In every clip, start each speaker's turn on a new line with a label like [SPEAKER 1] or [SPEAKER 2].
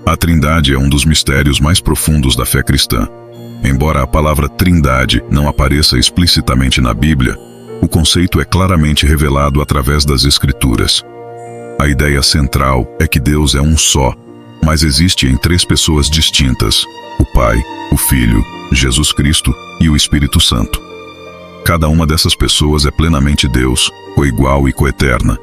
[SPEAKER 1] A Trindade é um dos mistérios mais profundos da fé cristã. Embora a palavra Trindade não apareça explicitamente na Bíblia, o conceito é claramente revelado através das Escrituras. A ideia central é que Deus é um só, mas existe em três pessoas distintas: o Pai, o Filho, Jesus Cristo e o Espírito Santo. Cada uma dessas pessoas é plenamente Deus, coigual e coeterna.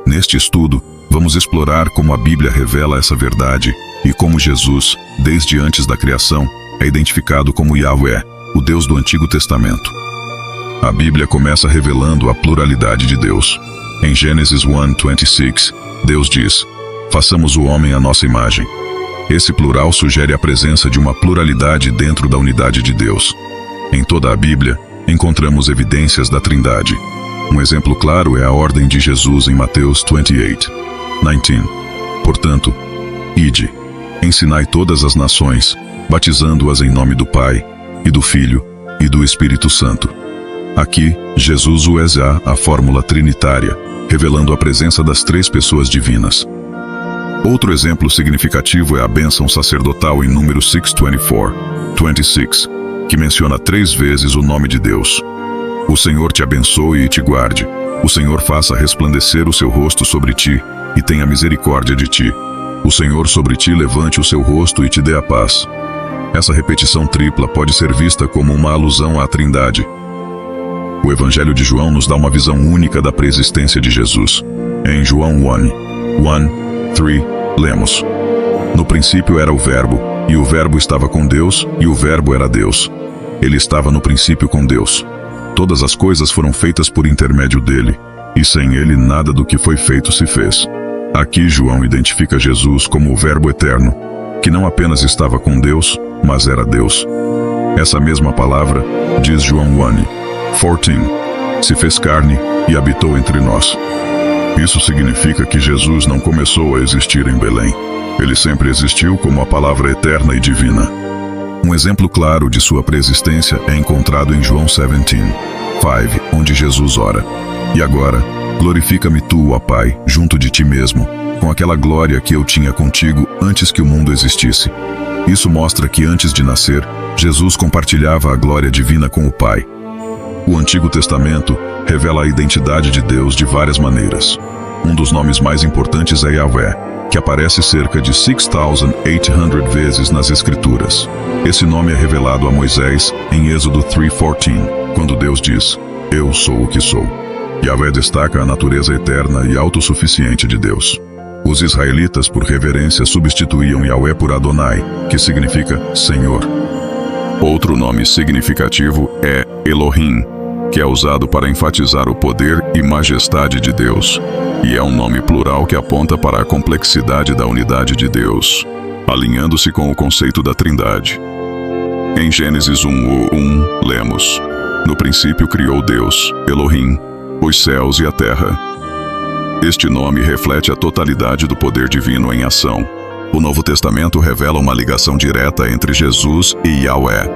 [SPEAKER 1] Neste estudo, vamos explorar como a Bíblia revela essa verdade e como Jesus, desde antes da criação, é identificado como Yahweh, o Deus do Antigo Testamento. A Bíblia começa revelando a pluralidade de Deus. Em Gênesis 1:26, Deus diz: "Façamos o homem à nossa imagem." Esse plural sugere a presença de uma pluralidade dentro da unidade de Deus. Em toda a Bíblia, encontramos evidências da Trindade. Um exemplo claro é a ordem de Jesus em Mateus 28:19. Portanto, ide, ensinai todas as nações, batizando-as em nome do Pai, e do Filho, e do Espírito Santo. Aqui, Jesus usa a fórmula trinitária, revelando a presença das três pessoas divinas. Outro exemplo significativo é a bênção sacerdotal em Números 6:26, que menciona 3 vezes o nome de Deus. O Senhor te abençoe e te guarde. O Senhor faça resplandecer o seu rosto sobre ti, e tenha misericórdia de ti. O Senhor sobre ti levante o seu rosto e te dê a paz. Essa repetição tripla pode ser vista como uma alusão à Trindade. O Evangelho de João nos dá uma visão única da preexistência de Jesus. Em João 1:3, lemos: "No princípio era o Verbo, e o Verbo estava com Deus, e o Verbo era Deus. Ele estava no princípio com Deus. Todas as coisas foram feitas por intermédio dele, e sem ele nada do que foi feito se fez." Aqui João identifica Jesus como o Verbo eterno, que não apenas estava com Deus, mas era Deus. Essa mesma palavra, diz João 1:14, se fez carne e habitou entre nós. Isso significa que Jesus não começou a existir em Belém. Ele sempre existiu como a palavra eterna e divina. Um exemplo claro de sua preexistência é encontrado em João 17:5, onde Jesus ora: "E agora, glorifica-me tu, ó Pai, junto de ti mesmo, com aquela glória que eu tinha contigo antes que o mundo existisse." Isso mostra que antes de nascer, Jesus compartilhava a glória divina com o Pai. O Antigo Testamento revela a identidade de Deus de várias maneiras. Um dos nomes mais importantes é Yahweh, que aparece cerca de 6.800 vezes nas Escrituras. Esse nome é revelado a Moisés em Êxodo 3:14, quando Deus diz: "Eu sou o que sou." Yahweh destaca a natureza eterna e autossuficiente de Deus. Os israelitas, por reverência, substituíam Yahweh por Adonai, que significa Senhor. Outro nome significativo é Elohim, que é usado para enfatizar o poder e majestade de Deus, e é um nome plural que aponta para a complexidade da unidade de Deus, alinhando-se com o conceito da Trindade. Em Gênesis 1:1, lemos: "No princípio criou Deus, Elohim, os céus e a terra." Este nome reflete a totalidade do poder divino em ação. O Novo Testamento revela uma ligação direta entre Jesus e Yahweh.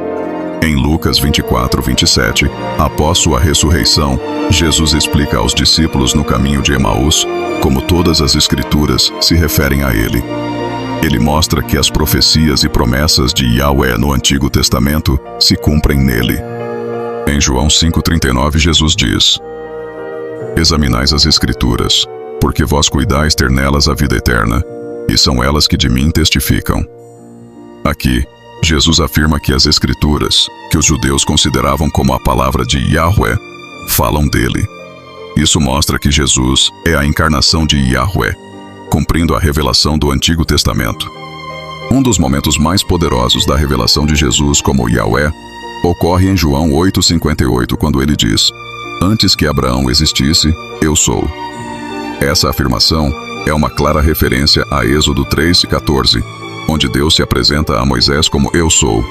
[SPEAKER 1] Em Lucas 24:27, após sua ressurreição, Jesus explica aos discípulos no caminho de Emaús como todas as Escrituras se referem a ele. Ele mostra que as profecias e promessas de Yahweh no Antigo Testamento se cumprem nele. Em João 5:39, Jesus diz: "Examinais as Escrituras, porque vós cuidais ter nelas a vida eterna, e são elas que de mim testificam." Aqui, Jesus afirma que as Escrituras, que os judeus consideravam como a palavra de Yahweh, falam dele. Isso mostra que Jesus é a encarnação de Yahweh, cumprindo a revelação do Antigo Testamento. Um dos momentos mais poderosos da revelação de Jesus como Yahweh ocorre em João 8:58, quando ele diz: "Antes que Abraão existisse, eu sou." Essa afirmação é uma clara referência a Êxodo 3:14, onde Deus se apresenta a Moisés como "Eu sou."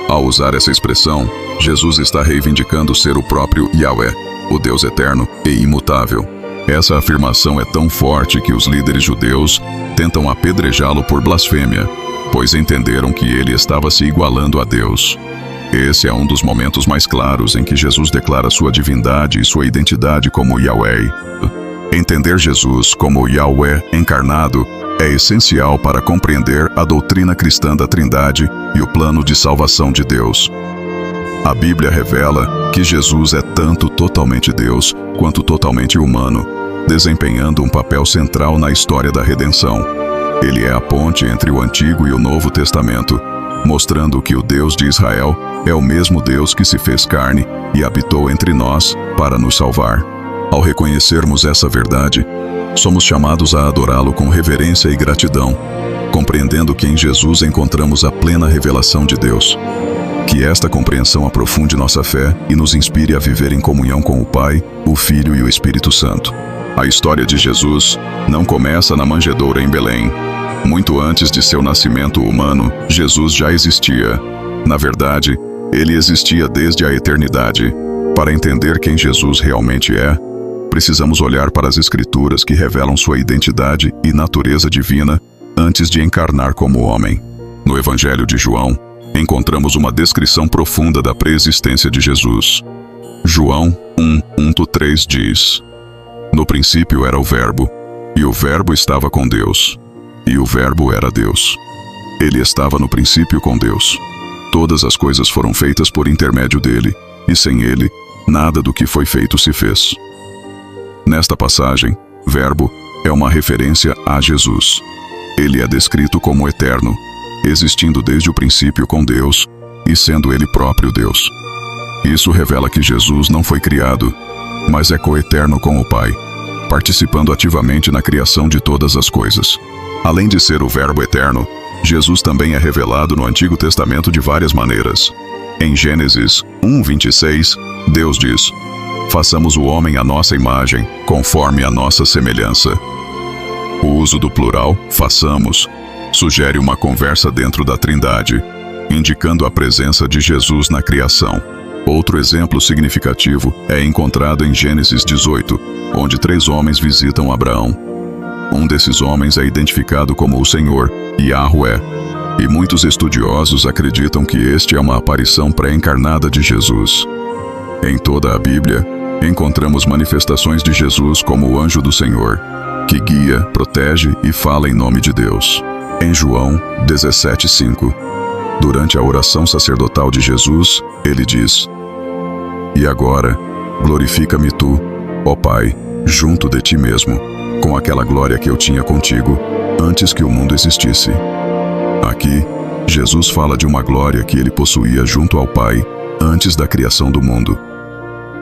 [SPEAKER 1] Ao usar essa expressão, Jesus está reivindicando ser o próprio Yahweh, o Deus eterno e imutável. Essa afirmação é tão forte que os líderes judeus tentam apedrejá-lo por blasfêmia, pois entenderam que ele estava se igualando a Deus. Esse é um dos momentos mais claros em que Jesus declara sua divindade e sua identidade como Yahweh. Entender Jesus como Yahweh encarnado é essencial para compreender a doutrina cristã da Trindade e o plano de salvação de Deus. A Bíblia revela que Jesus é tanto totalmente Deus quanto totalmente humano, desempenhando um papel central na história da redenção. Ele é a ponte entre o Antigo e o Novo Testamento, mostrando que o Deus de Israel é o mesmo Deus que se fez carne e habitou entre nós para nos salvar. Ao reconhecermos essa verdade, somos chamados a adorá-lo com reverência e gratidão, compreendendo que em Jesus encontramos a plena revelação de Deus. Que esta compreensão aprofunde nossa fé e nos inspire a viver em comunhão com o Pai, o Filho e o Espírito Santo. A história de Jesus não começa na manjedoura em Belém. Muito antes de seu nascimento humano, Jesus já existia. Na verdade, ele existia desde a eternidade. Para entender quem Jesus realmente é, precisamos olhar para as Escrituras que revelam sua identidade e natureza divina antes de encarnar como homem. No Evangelho de João, encontramos uma descrição profunda da preexistência de Jesus. João 1:1-3 diz: No princípio era o Verbo, e o Verbo estava com Deus, e o Verbo era Deus. Ele estava no princípio com Deus. Todas as coisas foram feitas por intermédio dele, e sem ele, nada do que foi feito se fez. Nesta passagem, Verbo é uma referência a Jesus. Ele é descrito como eterno, existindo desde o princípio com Deus e sendo ele próprio Deus. Isso revela que Jesus não foi criado, mas é coeterno com o Pai, participando ativamente na criação de todas as coisas. Além de ser o Verbo eterno, Jesus também é revelado no Antigo Testamento de várias maneiras. Em Gênesis 1:26, Deus diz: Façamos o homem à nossa imagem, conforme a nossa semelhança. O uso do plural, façamos, sugere uma conversa dentro da Trindade, indicando a presença de Jesus na criação. Outro exemplo significativo é encontrado em Gênesis 18, onde 3 homens visitam Abraão. Um desses homens é identificado como o Senhor, Yahweh, e muitos estudiosos acreditam que este é uma aparição pré-encarnada de Jesus. Em toda a Bíblia, encontramos manifestações de Jesus como o anjo do Senhor, que guia, protege e fala em nome de Deus. Em João 17:5, durante a oração sacerdotal de Jesus, ele diz: E agora, glorifica-me tu, ó Pai, junto de ti mesmo, com aquela glória que eu tinha contigo, antes que o mundo existisse. Aqui, Jesus fala de uma glória que ele possuía junto ao Pai, antes da criação do mundo.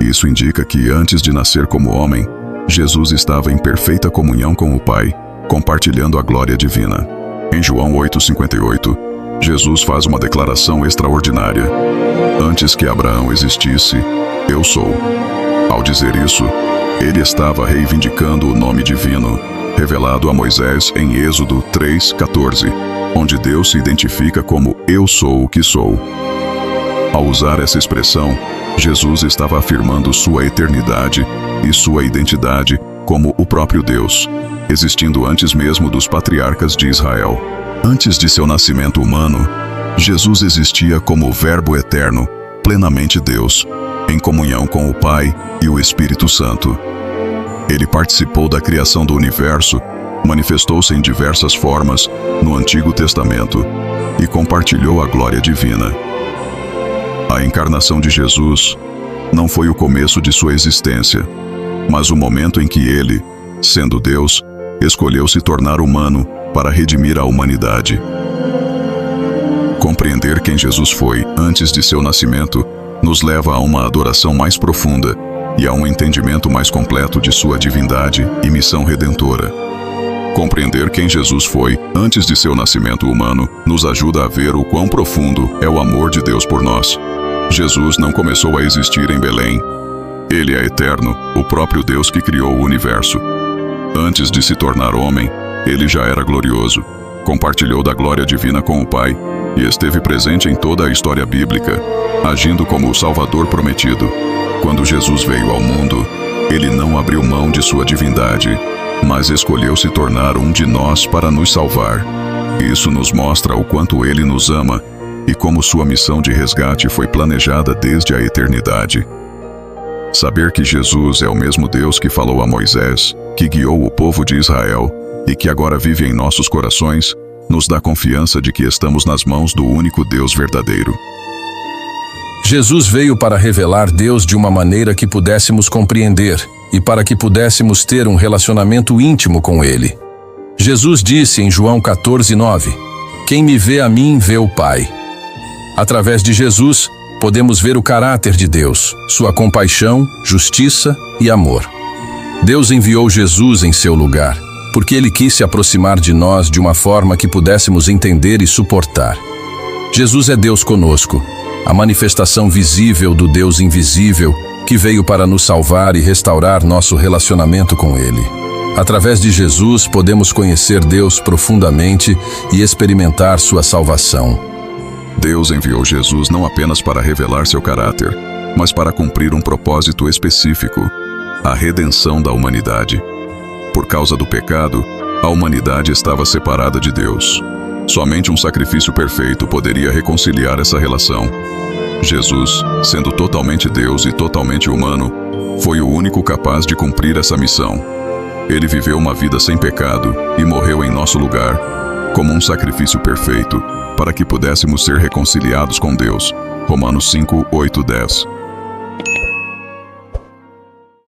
[SPEAKER 1] Isso indica que, antes de nascer como homem, Jesus estava em perfeita comunhão com o Pai, compartilhando a glória divina. Em João 8:58, Jesus faz uma declaração extraordinária: Antes que Abraão existisse, eu sou. Ao dizer isso, ele estava reivindicando o nome divino, revelado a Moisés em Êxodo 3:14, onde Deus se identifica como Eu sou o que sou. Ao usar essa expressão, Jesus estava afirmando sua eternidade e sua identidade como o próprio Deus, existindo antes mesmo dos patriarcas de Israel. Antes de seu nascimento humano, Jesus existia como o Verbo eterno, plenamente Deus, em comunhão com o Pai e o Espírito Santo. Ele participou da criação do universo, manifestou-se em diversas formas no Antigo Testamento e compartilhou a glória divina. A encarnação de Jesus não foi o começo de sua existência, mas o momento em que ele, sendo Deus, escolheu se tornar humano para redimir a humanidade. Compreender quem Jesus foi antes de seu nascimento nos leva a uma adoração mais profunda e a um entendimento mais completo de sua divindade e missão redentora. Compreender quem Jesus foi antes de seu nascimento humano nos ajuda a ver o quão profundo é o amor de Deus por nós. Jesus não começou a existir em Belém. Ele é eterno, o próprio Deus que criou o universo. Antes de se tornar homem, ele já era glorioso, compartilhou da glória divina com o Pai e esteve presente em toda a história bíblica, agindo como o Salvador prometido. Quando Jesus veio ao mundo, ele não abriu mão de sua divindade, mas escolheu se tornar um de nós para nos salvar. Isso nos mostra o quanto ele nos ama e como sua missão de resgate foi planejada desde a eternidade. Saber que Jesus é o mesmo Deus que falou a Moisés, que guiou o povo de Israel e que agora vive em nossos corações, nos dá confiança de que estamos nas mãos do único Deus verdadeiro.
[SPEAKER 2] Jesus veio para revelar Deus de uma maneira que pudéssemos compreender e para que pudéssemos ter um relacionamento íntimo com Ele. Jesus disse em João 14:9: "Quem me vê a mim, vê o Pai." Através de Jesus, podemos ver o caráter de Deus, sua compaixão, justiça e amor. Deus enviou Jesus em seu lugar, porque Ele quis se aproximar de nós de uma forma que pudéssemos entender e suportar. Jesus é Deus conosco, a manifestação visível do Deus invisível, que veio para nos salvar e restaurar nosso relacionamento com Ele. Através de Jesus, podemos conhecer Deus profundamente e experimentar sua salvação.
[SPEAKER 1] Deus enviou Jesus não apenas para revelar seu caráter, mas para cumprir um propósito específico: a redenção da humanidade. Por causa do pecado, a humanidade estava separada de Deus. Somente um sacrifício perfeito poderia reconciliar essa relação. Jesus, sendo totalmente Deus e totalmente humano, foi o único capaz de cumprir essa missão. Ele viveu uma vida sem pecado e morreu em nosso lugar, como um sacrifício perfeito, para que pudéssemos ser reconciliados com Deus. Romanos 5:8-10.